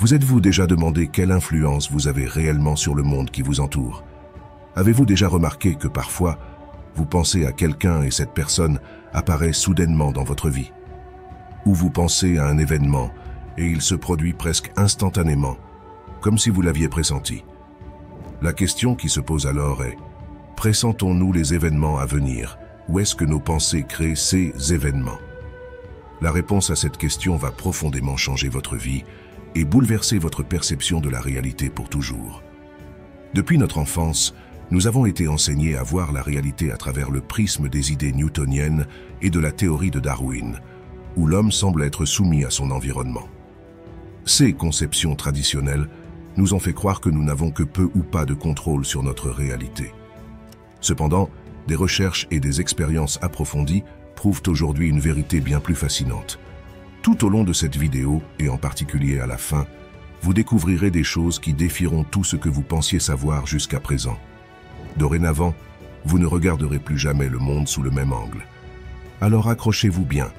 Vous êtes-vous déjà demandé quelle influence vous avez réellement sur le monde qui vous entoure? Avez-vous déjà remarqué que parfois, vous pensez à quelqu'un et cette personne apparaît soudainement dans votre vie? Ou vous pensez à un événement et il se produit presque instantanément, comme si vous l'aviez pressenti? La question qui se pose alors est, pressentons-nous les événements à venir ou est-ce que nos pensées créent ces événements? La réponse à cette question va profondément changer votre vie et bouleverser votre perception de la réalité pour toujours. Depuis notre enfance, nous avons été enseignés à voir la réalité à travers le prisme des idées newtoniennes et de la théorie de Darwin, où l'homme semble être soumis à son environnement. Ces conceptions traditionnelles nous ont fait croire que nous n'avons que peu ou pas de contrôle sur notre réalité. Cependant, des recherches et des expériences approfondies prouvent aujourd'hui une vérité bien plus fascinante. Tout au long de cette vidéo, et en particulier à la fin, vous découvrirez des choses qui défieront tout ce que vous pensiez savoir jusqu'à présent. Dorénavant, vous ne regarderez plus jamais le monde sous le même angle. Alors accrochez-vous bien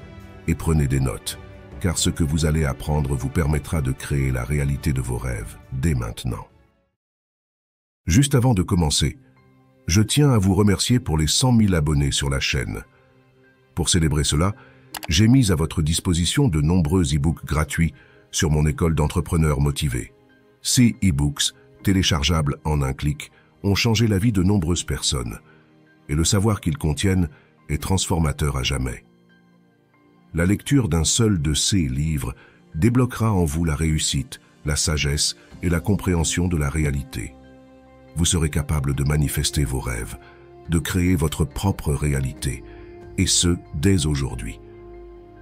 et prenez des notes, car ce que vous allez apprendre vous permettra de créer la réalité de vos rêves dès maintenant. Juste avant de commencer, je tiens à vous remercier pour les 100 000 abonnés sur la chaîne. Pour célébrer cela, j'ai mis à votre disposition de nombreux e-books gratuits sur mon école d'entrepreneurs motivés. Ces e-books, téléchargeables en un clic, ont changé la vie de nombreuses personnes, et le savoir qu'ils contiennent est transformateur à jamais. La lecture d'un seul de ces livres débloquera en vous la réussite, la sagesse et la compréhension de la réalité. Vous serez capable de manifester vos rêves, de créer votre propre réalité, et ce, dès aujourd'hui.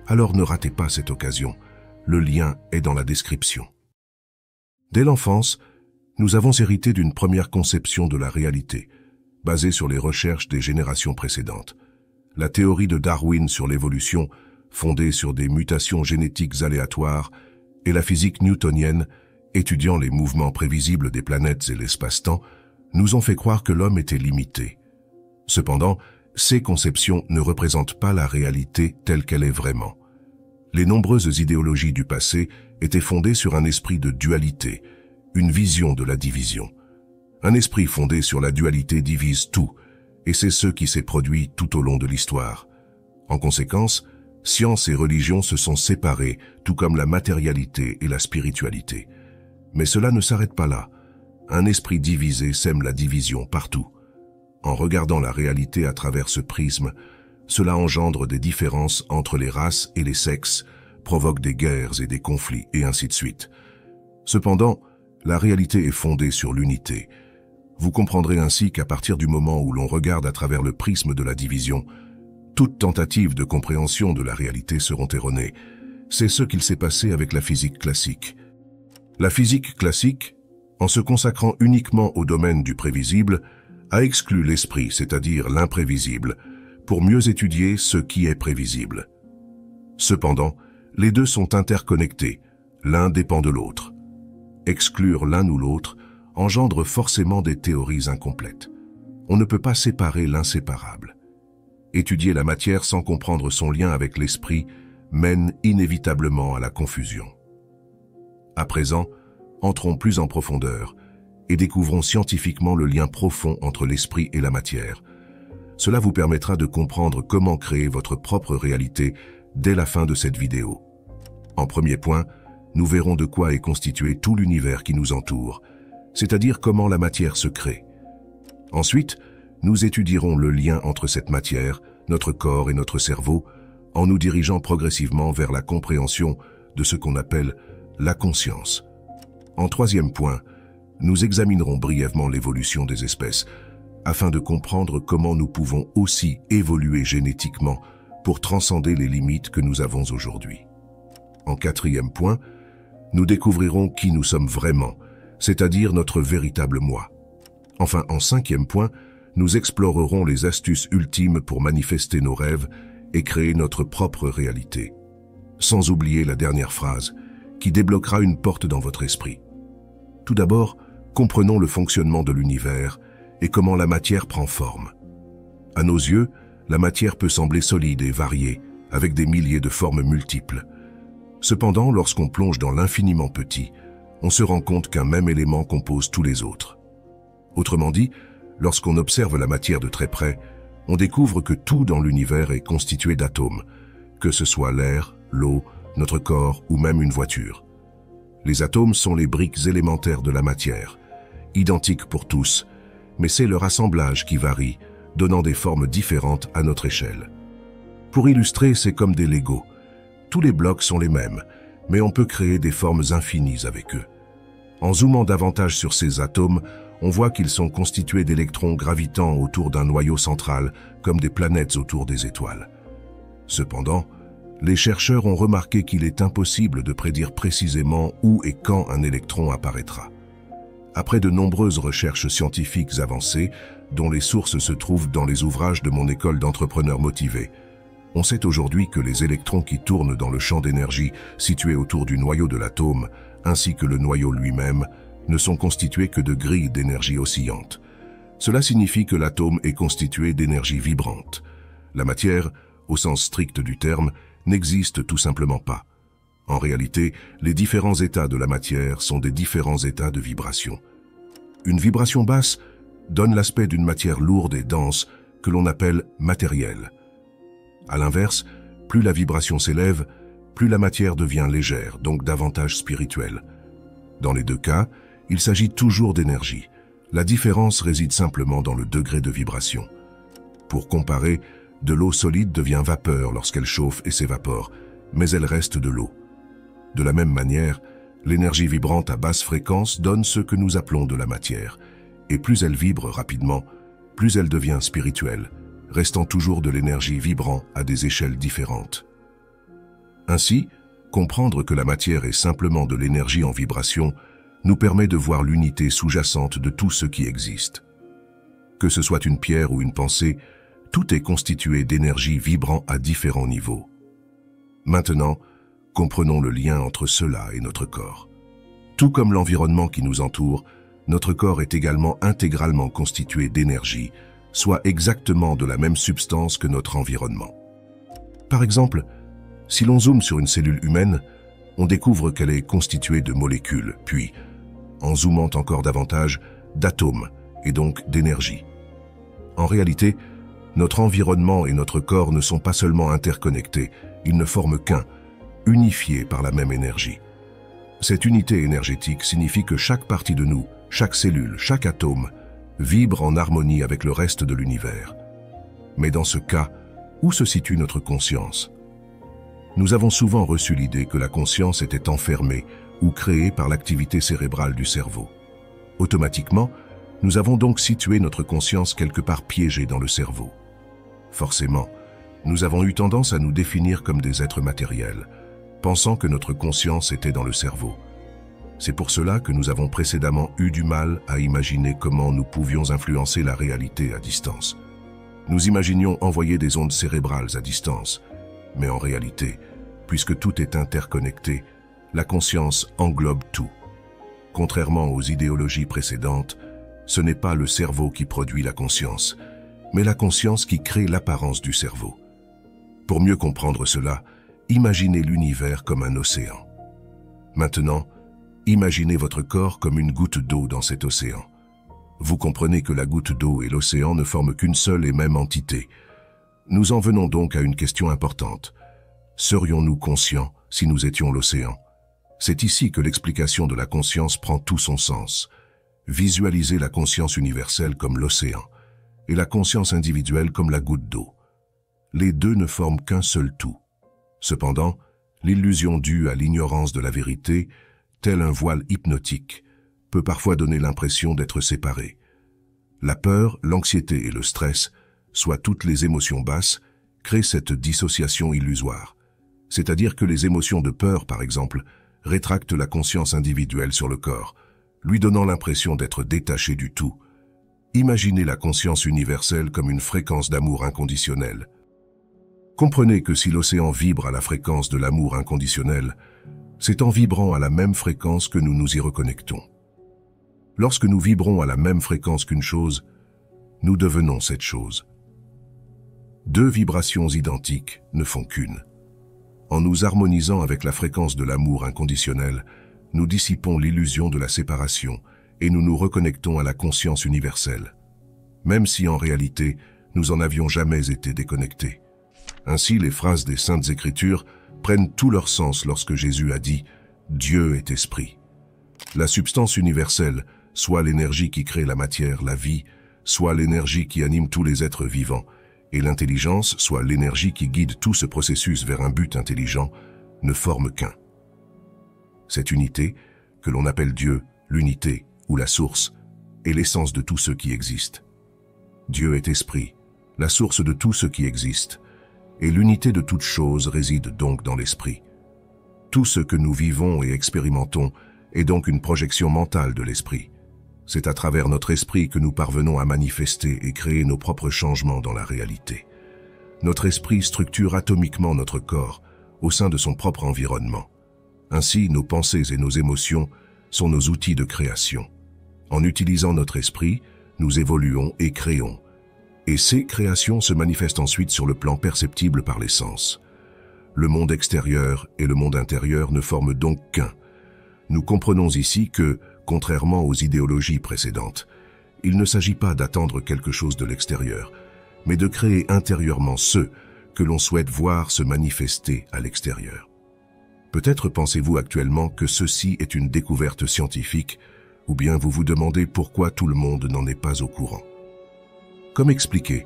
Alors ne ratez pas cette occasion, le lien est dans la description. Dès l'enfance, nous avons hérité d'une première conception de la réalité, basée sur les recherches des générations précédentes. La théorie de Darwin sur l'évolution, fondée sur des mutations génétiques aléatoires, et la physique newtonienne, étudiant les mouvements prévisibles des planètes et l'espace-temps, nous ont fait croire que l'homme était limité. Cependant, ces conceptions ne représentent pas la réalité telle qu'elle est vraiment. Les nombreuses idéologies du passé étaient fondées sur un esprit de dualité, une vision de la division. Un esprit fondé sur la dualité divise tout, et c'est ce qui s'est produit tout au long de l'histoire. En conséquence, science et religion se sont séparées, tout comme la matérialité et la spiritualité. Mais cela ne s'arrête pas là. Un esprit divisé sème la division partout. En regardant la réalité à travers ce prisme, cela engendre des différences entre les races et les sexes, provoque des guerres et des conflits, et ainsi de suite. Cependant, la réalité est fondée sur l'unité. Vous comprendrez ainsi qu'à partir du moment où l'on regarde à travers le prisme de la division, toute tentative de compréhension de la réalité seront erronées. C'est ce qu'il s'est passé avec la physique classique. La physique classique, en se consacrant uniquement au domaine du prévisible, a exclu l'esprit, c'est-à-dire l'imprévisible, pour mieux étudier ce qui est prévisible. Cependant, les deux sont interconnectés, l'un dépend de l'autre. Exclure l'un ou l'autre engendre forcément des théories incomplètes. On ne peut pas séparer l'inséparable. Étudier la matière sans comprendre son lien avec l'esprit mène inévitablement à la confusion. À présent, entrons plus en profondeur et découvrons scientifiquement le lien profond entre l'esprit et la matière. Cela vous permettra de comprendre comment créer votre propre réalité dès la fin de cette vidéo. En premier point, nous verrons de quoi est constitué tout l'univers qui nous entoure, c'est-à-dire comment la matière se crée. Ensuite, nous étudierons le lien entre cette matière, notre corps et notre cerveau, en nous dirigeant progressivement vers la compréhension de ce qu'on appelle la conscience. En troisième point, nous examinerons brièvement l'évolution des espèces, afin de comprendre comment nous pouvons aussi évoluer génétiquement pour transcender les limites que nous avons aujourd'hui. En quatrième point, nous découvrirons qui nous sommes vraiment, c'est-à-dire notre véritable moi. Enfin, en cinquième point, nous explorerons les astuces ultimes pour manifester nos rêves et créer notre propre réalité. Sans oublier la dernière phrase, qui débloquera une porte dans votre esprit. Tout d'abord, comprenons le fonctionnement de l'univers et comment la matière prend forme. À nos yeux, la matière peut sembler solide et variée, avec des milliers de formes multiples. Cependant, lorsqu'on plonge dans l'infiniment petit, on se rend compte qu'un même élément compose tous les autres. Autrement dit, lorsqu'on observe la matière de très près, on découvre que tout dans l'univers est constitué d'atomes, que ce soit l'air, l'eau, notre corps ou même une voiture. Les atomes sont les briques élémentaires de la matière, identiques pour tous, mais c'est leur assemblage qui varie, donnant des formes différentes à notre échelle. Pour illustrer, c'est comme des Legos. Tous les blocs sont les mêmes, mais on peut créer des formes infinies avec eux. En zoomant davantage sur ces atomes, on voit qu'ils sont constitués d'électrons gravitant autour d'un noyau central, comme des planètes autour des étoiles. Cependant, les chercheurs ont remarqué qu'il est impossible de prédire précisément où et quand un électron apparaîtra. Après de nombreuses recherches scientifiques avancées, dont les sources se trouvent dans les ouvrages de mon école d'entrepreneurs motivés, on sait aujourd'hui que les électrons qui tournent dans le champ d'énergie situé autour du noyau de l'atome, ainsi que le noyau lui-même, ne sont constitués que de grilles d'énergie oscillantes. Cela signifie que l'atome est constitué d'énergie vibrante. La matière, au sens strict du terme, n'existe tout simplement pas. En réalité, les différents états de la matière sont des différents états de vibration. Une vibration basse donne l'aspect d'une matière lourde et dense que l'on appelle matérielle. À l'inverse, plus la vibration s'élève, plus la matière devient légère, donc davantage spirituelle. Dans les deux cas, il s'agit toujours d'énergie. La différence réside simplement dans le degré de vibration. Pour comparer, de l'eau solide devient vapeur lorsqu'elle chauffe et s'évapore, mais elle reste de l'eau. De la même manière, l'énergie vibrante à basse fréquence donne ce que nous appelons de la matière, et plus elle vibre rapidement, plus elle devient spirituelle, restant toujours de l'énergie vibrant à des échelles différentes. Ainsi, comprendre que la matière est simplement de l'énergie en vibration nous permet de voir l'unité sous-jacente de tout ce qui existe. Que ce soit une pierre ou une pensée, tout est constitué d'énergie vibrant à différents niveaux. Maintenant, comprenons le lien entre cela et notre corps. Tout comme l'environnement qui nous entoure, notre corps est également intégralement constitué d'énergie, soit exactement de la même substance que notre environnement. Par exemple, si l'on zoome sur une cellule humaine, on découvre qu'elle est constituée de molécules, puis, en zoomant encore davantage, d'atomes, et donc d'énergie. En réalité, notre environnement et notre corps ne sont pas seulement interconnectés, ils ne forment qu'un, unifiés par la même énergie. Cette unité énergétique signifie que chaque partie de nous, chaque cellule, chaque atome, vibre en harmonie avec le reste de l'univers. Mais dans ce cas, où se situe notre conscience? Nous avons souvent reçu l'idée que la conscience était enfermée ou créée par l'activité cérébrale du cerveau. Automatiquement, nous avons donc situé notre conscience quelque part piégée dans le cerveau. Forcément, nous avons eu tendance à nous définir comme des êtres matériels, pensant que notre conscience était dans le cerveau. C'est pour cela que nous avons précédemment eu du mal à imaginer comment nous pouvions influencer la réalité à distance. Nous imaginions envoyer des ondes cérébrales à distance, mais en réalité, puisque tout est interconnecté, la conscience englobe tout. Contrairement aux idéologies précédentes, ce n'est pas le cerveau qui produit la conscience, mais la conscience qui crée l'apparence du cerveau. Pour mieux comprendre cela, imaginez l'univers comme un océan. Maintenant, imaginez votre corps comme une goutte d'eau dans cet océan. Vous comprenez que la goutte d'eau et l'océan ne forment qu'une seule et même entité. Nous en venons donc à une question importante. Serions-nous conscients si nous étions l'océan? C'est ici que l'explication de la conscience prend tout son sens. Visualisez la conscience universelle comme l'océan et la conscience individuelle comme la goutte d'eau. Les deux ne forment qu'un seul tout. Cependant, l'illusion due à l'ignorance de la vérité, tel un voile hypnotique, peut parfois donner l'impression d'être séparés. La peur, l'anxiété et le stress, soit toutes les émotions basses, créent cette dissociation illusoire. C'est-à-dire que les émotions de peur, par exemple, rétractent la conscience individuelle sur le corps, lui donnant l'impression d'être détaché du tout. Imaginez la conscience universelle comme une fréquence d'amour inconditionnel. Comprenez que si l'océan vibre à la fréquence de l'amour inconditionnel, c'est en vibrant à la même fréquence que nous nous y reconnectons. Lorsque nous vibrons à la même fréquence qu'une chose, nous devenons cette chose. Deux vibrations identiques ne font qu'une. En nous harmonisant avec la fréquence de l'amour inconditionnel, nous dissipons l'illusion de la séparation et nous nous reconnectons à la conscience universelle, même si en réalité, nous en avions jamais été déconnectés. Ainsi, les phrases des Saintes Écritures prennent tout leur sens lorsque Jésus a dit « Dieu est esprit ». La substance universelle, soit l'énergie qui crée la matière, la vie, soit l'énergie qui anime tous les êtres vivants, et l'intelligence, soit l'énergie qui guide tout ce processus vers un but intelligent, ne forment qu'un. Cette unité, que l'on appelle Dieu, l'unité ou la source, est l'essence de tout ce qui existe. Dieu est esprit, la source de tout ce qui existe, et l'unité de toute chose réside donc dans l'esprit. Tout ce que nous vivons et expérimentons est donc une projection mentale de l'esprit. C'est à travers notre esprit que nous parvenons à manifester et créer nos propres changements dans la réalité. Notre esprit structure atomiquement notre corps au sein de son propre environnement. Ainsi, nos pensées et nos émotions sont nos outils de création. En utilisant notre esprit, nous évoluons et créons. Et ces créations se manifestent ensuite sur le plan perceptible par les sens. Le monde extérieur et le monde intérieur ne forment donc qu'un. Nous comprenons ici que, contrairement aux idéologies précédentes, il ne s'agit pas d'attendre quelque chose de l'extérieur, mais de créer intérieurement ce que l'on souhaite voir se manifester à l'extérieur. Peut-être pensez-vous actuellement que ceci est une découverte scientifique, ou bien vous vous demandez pourquoi tout le monde n'en est pas au courant. Comme expliqué,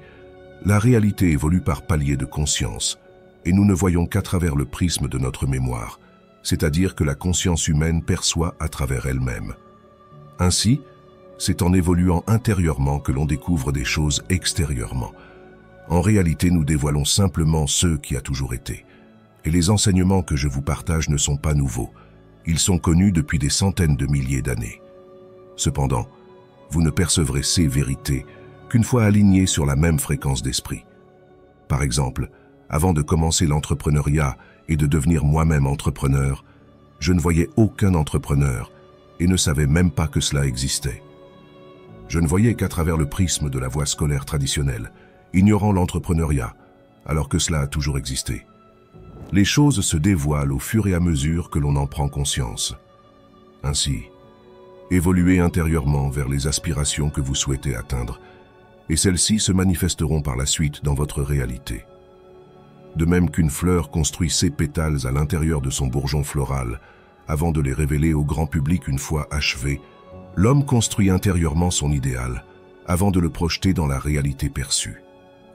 la réalité évolue par paliers de conscience, et nous ne voyons qu'à travers le prisme de notre mémoire, c'est-à-dire que la conscience humaine perçoit à travers elle-même. Ainsi, c'est en évoluant intérieurement que l'on découvre des choses extérieurement. En réalité, nous dévoilons simplement ce qui a toujours été. Et les enseignements que je vous partage ne sont pas nouveaux. Ils sont connus depuis des centaines de milliers d'années. Cependant, vous ne percevrez ces vérités qu'une fois alignés sur la même fréquence d'esprit. Par exemple, avant de commencer l'entrepreneuriat et de devenir moi-même entrepreneur, je ne voyais aucun entrepreneur et ne savais même pas que cela existait. Je ne voyais qu'à travers le prisme de la voie scolaire traditionnelle, ignorant l'entrepreneuriat, alors que cela a toujours existé. Les choses se dévoilent au fur et à mesure que l'on en prend conscience. Ainsi, évoluez intérieurement vers les aspirations que vous souhaitez atteindre, et celles-ci se manifesteront par la suite dans votre réalité. De même qu'une fleur construit ses pétales à l'intérieur de son bourgeon floral, avant de les révéler au grand public une fois achevés, l'homme construit intérieurement son idéal, avant de le projeter dans la réalité perçue.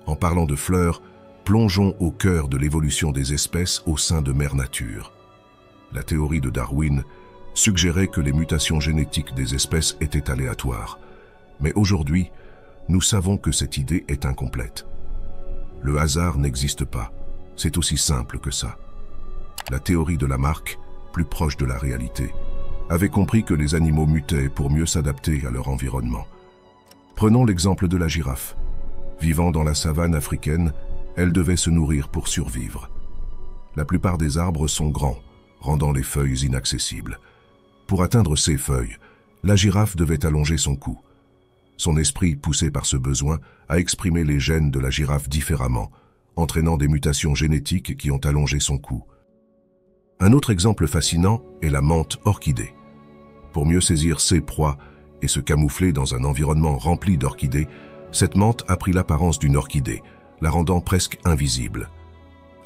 En parlant de fleurs, plongeons au cœur de l'évolution des espèces au sein de Mère Nature. La théorie de Darwin suggérait que les mutations génétiques des espèces étaient aléatoires, mais aujourd'hui, nous savons que cette idée est incomplète. Le hasard n'existe pas. C'est aussi simple que ça. La théorie de Lamarck, plus proche de la réalité, avait compris que les animaux mutaient pour mieux s'adapter à leur environnement. Prenons l'exemple de la girafe. Vivant dans la savane africaine, elle devait se nourrir pour survivre. La plupart des arbres sont grands, rendant les feuilles inaccessibles. Pour atteindre ces feuilles, la girafe devait allonger son cou. Son esprit, poussé par ce besoin, a exprimé les gènes de la girafe différemment, entraînant des mutations génétiques qui ont allongé son cou. Un autre exemple fascinant est la menthe orchidée. Pour mieux saisir ses proies et se camoufler dans un environnement rempli d'orchidées, cette menthe a pris l'apparence d'une orchidée, la rendant presque invisible.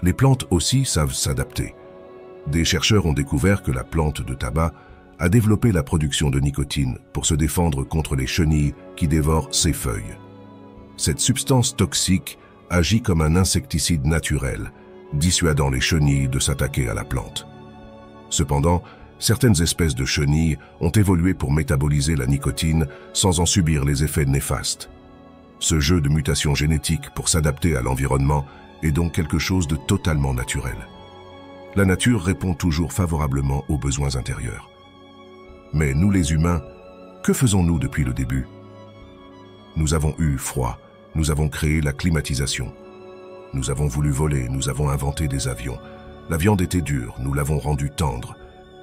Les plantes aussi savent s'adapter. Des chercheurs ont découvert que la plante de tabac a développé la production de nicotine pour se défendre contre les chenilles qui dévorent ses feuilles. Cette substance toxique agit comme un insecticide naturel, dissuadant les chenilles de s'attaquer à la plante. Cependant, certaines espèces de chenilles ont évolué pour métaboliser la nicotine sans en subir les effets néfastes. Ce jeu de mutation génétique pour s'adapter à l'environnement est donc quelque chose de totalement naturel. La nature répond toujours favorablement aux besoins intérieurs. Mais nous les humains, que faisons-nous depuis le début? Nous avons eu froid, nous avons créé la climatisation. Nous avons voulu voler, nous avons inventé des avions. La viande était dure, nous l'avons rendue tendre.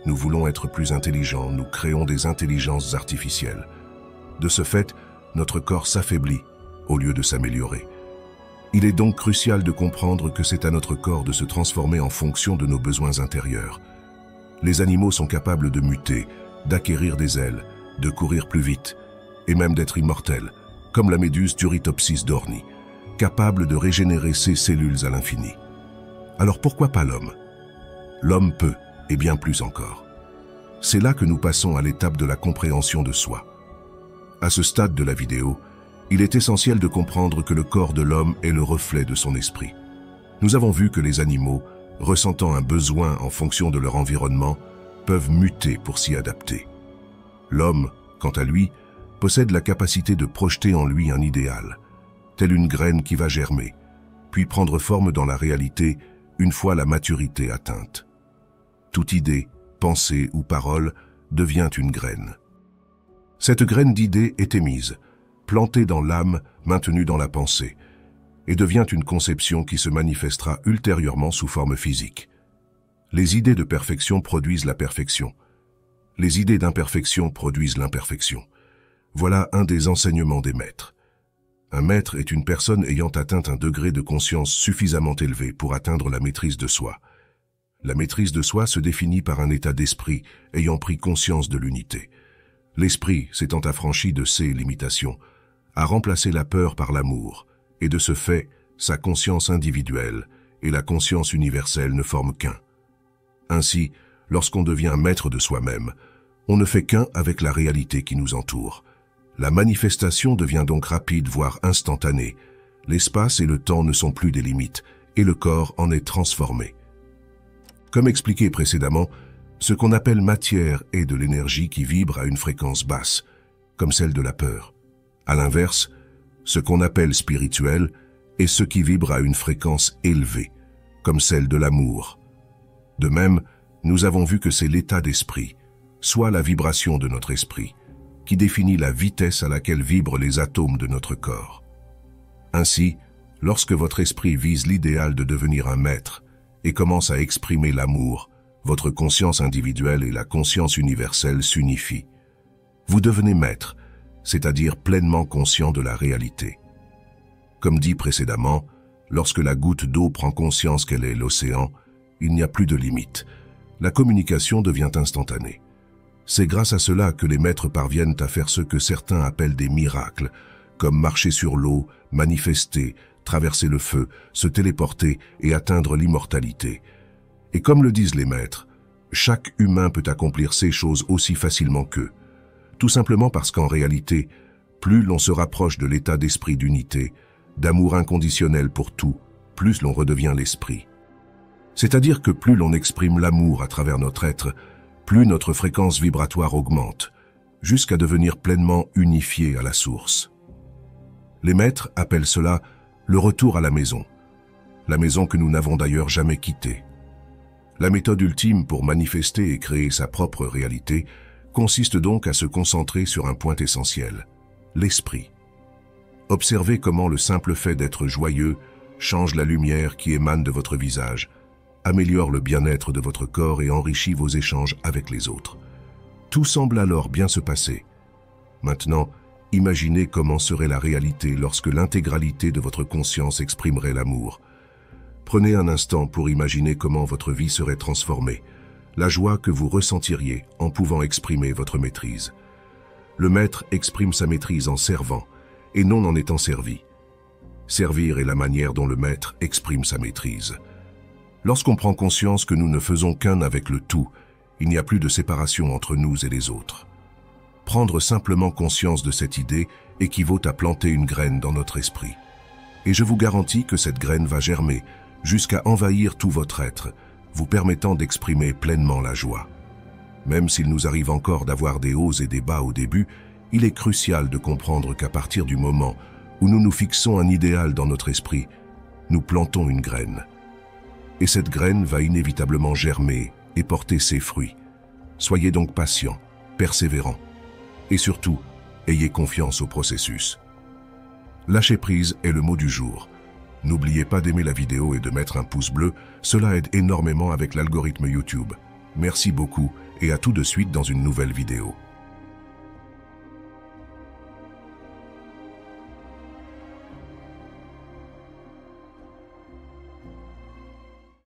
Nous voulons être plus intelligents, nous créons des intelligences artificielles. De ce fait, notre corps s'affaiblit au lieu de s'améliorer. Il est donc crucial de comprendre que c'est à notre corps de se transformer en fonction de nos besoins intérieurs. Les animaux sont capables de muter, d'acquérir des ailes, de courir plus vite, et même d'être immortels, comme la méduse Turritopsis dorni, capable de régénérer ses cellules à l'infini. Alors pourquoi pas l'homme? L'homme peut, et bien plus encore. C'est là que nous passons à l'étape de la compréhension de soi. À ce stade de la vidéo, il est essentiel de comprendre que le corps de l'homme est le reflet de son esprit. Nous avons vu que les animaux, ressentant un besoin en fonction de leur environnement, peuvent muter pour s'y adapter. L'homme, quant à lui, possède la capacité de projeter en lui un idéal, telle une graine qui va germer, puis prendre forme dans la réalité une fois la maturité atteinte. Toute idée, pensée ou parole devient une graine. Cette graine d'idée est émise, plantée dans l'âme, maintenue dans la pensée, et devient une conception qui se manifestera ultérieurement sous forme physique. Les idées de perfection produisent la perfection. Les idées d'imperfection produisent l'imperfection. Voilà un des enseignements des maîtres. Un maître est une personne ayant atteint un degré de conscience suffisamment élevé pour atteindre la maîtrise de soi. La maîtrise de soi se définit par un état d'esprit ayant pris conscience de l'unité. L'esprit, s'étant affranchi de ses limitations, a remplacé la peur par l'amour, et de ce fait, sa conscience individuelle et la conscience universelle ne forment qu'un. Ainsi, lorsqu'on devient maître de soi-même, on ne fait qu'un avec la réalité qui nous entoure. La manifestation devient donc rapide, voire instantanée. L'espace et le temps ne sont plus des limites, et le corps en est transformé. Comme expliqué précédemment, ce qu'on appelle matière est de l'énergie qui vibre à une fréquence basse, comme celle de la peur. À l'inverse, ce qu'on appelle spirituel est ce qui vibre à une fréquence élevée, comme celle de l'amour. De même, nous avons vu que c'est l'état d'esprit, soit la vibration de notre esprit, qui définit la vitesse à laquelle vibrent les atomes de notre corps. Ainsi, lorsque votre esprit vise l'idéal de devenir un maître et commence à exprimer l'amour, votre conscience individuelle et la conscience universelle s'unifient. Vous devenez maître, c'est-à-dire pleinement conscient de la réalité. Comme dit précédemment, lorsque la goutte d'eau prend conscience qu'elle est l'océan, il n'y a plus de limite. La communication devient instantanée. C'est grâce à cela que les maîtres parviennent à faire ce que certains appellent des miracles, comme marcher sur l'eau, manifester, traverser le feu, se téléporter et atteindre l'immortalité. Et comme le disent les maîtres, chaque humain peut accomplir ces choses aussi facilement qu'eux. Tout simplement parce qu'en réalité, plus l'on se rapproche de l'état d'esprit d'unité, d'amour inconditionnel pour tout, plus l'on redevient l'esprit. C'est-à-dire que plus l'on exprime l'amour à travers notre être, plus notre fréquence vibratoire augmente, jusqu'à devenir pleinement unifié à la source. Les maîtres appellent cela le retour à la maison que nous n'avons d'ailleurs jamais quittée. La méthode ultime pour manifester et créer sa propre réalité consiste donc à se concentrer sur un point essentiel, l'esprit. Observez comment le simple fait d'être joyeux change la lumière qui émane de votre visage, améliore le bien-être de votre corps et enrichit vos échanges avec les autres. Tout semble alors bien se passer. Maintenant, imaginez comment serait la réalité lorsque l'intégralité de votre conscience exprimerait l'amour. Prenez un instant pour imaginer comment votre vie serait transformée, la joie que vous ressentiriez en pouvant exprimer votre maîtrise. Le maître exprime sa maîtrise en servant et non en étant servi. Servir est la manière dont le maître exprime sa maîtrise. Lorsqu'on prend conscience que nous ne faisons qu'un avec le tout, il n'y a plus de séparation entre nous et les autres. Prendre simplement conscience de cette idée équivaut à planter une graine dans notre esprit. Et je vous garantis que cette graine va germer jusqu'à envahir tout votre être, vous permettant d'exprimer pleinement la joie. Même s'il nous arrive encore d'avoir des hauts et des bas au début, il est crucial de comprendre qu'à partir du moment où nous nous fixons un idéal dans notre esprit, nous plantons une graine. Et cette graine va inévitablement germer et porter ses fruits. Soyez donc patient, persévérant. Et surtout, ayez confiance au processus. Lâcher prise est le mot du jour. N'oubliez pas d'aimer la vidéo et de mettre un pouce bleu, cela aide énormément avec l'algorithme YouTube. Merci beaucoup et à tout de suite dans une nouvelle vidéo.